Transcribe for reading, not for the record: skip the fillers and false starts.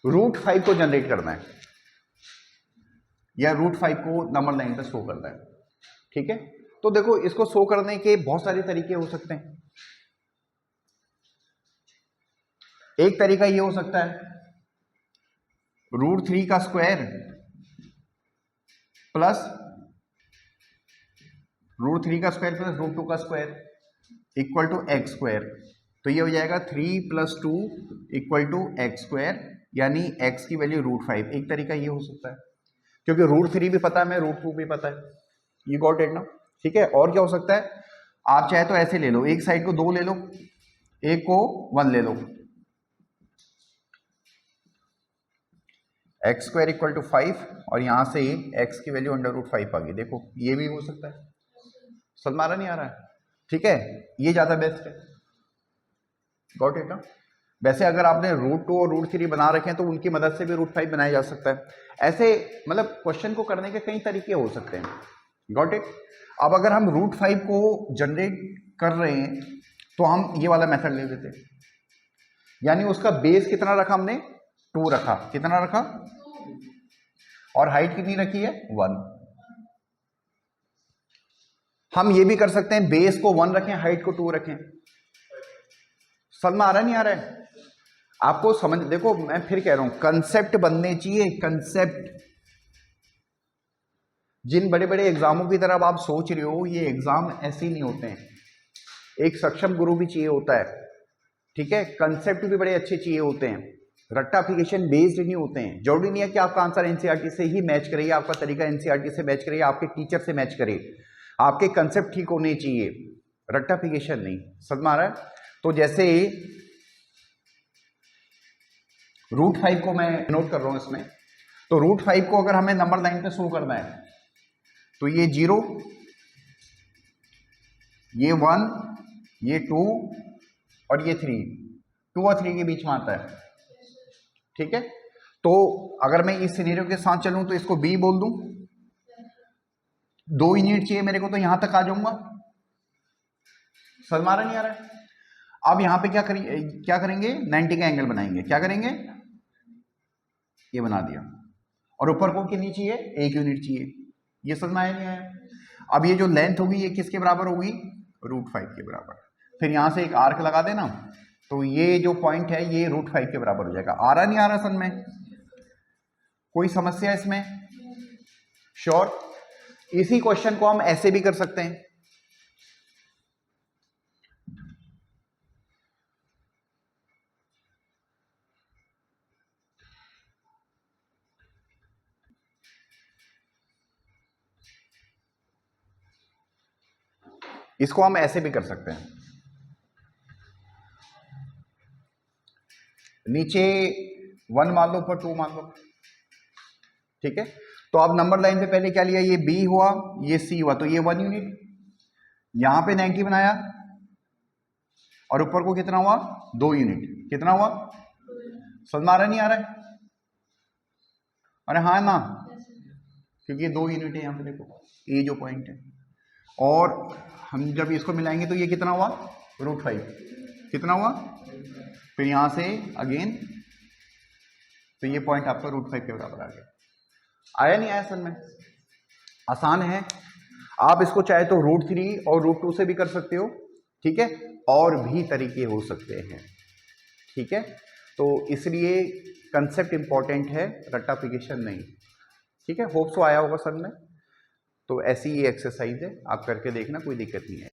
Root 5 को generate करना है या रूट 5 को नंबर लाइन पे शो करना है। ठीक है, तो देखो इसको शो करने के बहुत सारे तरीके हो सकते हैं। एक तरीका ये हो सकता है रूट 3 का स्क्वायर प्लस रूट 2 का square equal to X square. तो ये हो जाएगा 3 + 2 इक्वल टू एक्स स्क्वायर, यानी एक्स की वैल्यू रूट 5। एक तरीका ये हो सकता है, क्योंकि रूट 3 भी पता है, मैं रूट 2 भी पता है। ये गॉट इट ना? ठीक है, और क्या हो सकता है, आप चाहे तो ऐसे ले लो, एक साइड को 2 ले लो, एक को 1 ले लो। एक्स स्क्वायर इक्वल टू 5 और यहां से एक्स की वैल्यू √5 आ गई। देखो ये भी हो सकता है, समझ आ रहा नहीं आ रहा है? ठीक है, ये ज्यादा बेस्ट है। गॉट इट ना? वैसे अगर आपने रूट 2 और रूट 3 बना रखे हैं तो उनकी मदद से भी रूट 5 बनाया जा सकता है। ऐसे मतलब क्वेश्चन को करने के कई तरीके हो सकते हैं। Got it? अब अगर हम रूट 5 को जनरेट कर रहे हैं तो हम ये वाला मेथड ले लेते हैं, यानी उसका बेस कितना रखा हमने, 2 रखा। कितना रखा? और हाइट कितनी रखी है, 1। हम ये भी कर सकते हैं, बेस को 1 रखें, हाइट को 2 रखें। समझ में आ रहा नहीं आ रहा है आपको? समझ, देखो मैं फिर कह रहा हूं, कंसेप्ट बनने चाहिए, कंसेप्ट। जिन बड़े बड़े एग्जामों की तरफ आप सोच रहे हो, ये एग्जाम ऐसे ही नहीं होते हैं। एक सक्षम गुरु भी चाहिए होता है। ठीक है, कंसेप्ट भी बड़े अच्छे चाहिए होते हैं, रट्टाफिकेशन बेस्ड नहीं होते हैं। जरूरी नहीं है कि आपका आंसर एनसीईआरटी से ही मैच करे, आपका तरीका एनसीईआरटी से मैच करे, आपके टीचर से मैच करे। आपके कंसेप्ट ठीक होने चाहिए, रट्टाफिकेशन नहीं। समझ में आ रहा है? तो जैसे रूट 5 को मैं नोट कर रहा हूं इसमें, तो रूट 5 को अगर हमें नंबर लाइन पे शो करना है तो ये 0, ये 1, ये 2 और ये 3, 2 और 3 के बीच में आता है। ठीक है, तो अगर मैं इस सिनेरियो के साथ चलूं तो इसको बी बोल दूं, 2 यूनिट चाहिए मेरे को, तो यहां तक आ जाऊंगा। समझ में आ रहा नहीं आ रहा है? अब यहां पे क्या करेंगे, 90 का एंगल बनाएंगे। क्या करेंगे, ये बना दिया, और ऊपर को कितनी चाहिए, 1 यूनिट चाहिए। ये समझ में आया नहीं आया? अब ये जो लेंथ होगी ये किसके बराबर होगी, रूट 5 के बराबर। फिर यहां से एक आर्क लगा देना, तो ये जो पॉइंट है ये रूट 5 के बराबर हो जाएगा। आ रहा नहीं आ रहा समझ में? कोई समस्या इसमें? श्योर? इसी क्वेश्चन को हम ऐसे भी कर सकते हैं। इसको हम ऐसे भी कर सकते हैं, नीचे 1 मान लो, ऊपर 2 मान लो। ठीक है, तो अब नंबर लाइन पे पहले क्या लिया, ये बी हुआ, ये सी हुआ, तो ये 1 यूनिट। यहां पे 90 बनाया और ऊपर को कितना हुआ, 2 यूनिट। कितना हुआ? समझ में आ रहा नहीं आ रहा है? अरे हाँ ना, क्योंकि ये 2 यूनिट है यहां पे, देखो ये जो पॉइंट है, और हम जब इसको मिलाएंगे तो ये कितना हुआ, रूट 5। कितना हुआ? फिर यहां से अगेन, तो ये पॉइंट आपका रूट 5 के बराबर आ गया। आया नहीं आया समझ में? आसान है। आप इसको चाहे तो रूट 3 और रूट 2 से भी कर सकते हो। ठीक है, और भी तरीके हो सकते हैं। ठीक है, तो इसलिए कंसेप्ट इंपॉर्टेंट है, रट्टाफिकेशन नहीं। ठीक है, होप सो आया होगा समझ में। तो ऐसी ही एक्सरसाइज है, आप करके देखना, कोई दिक्कत नहीं है।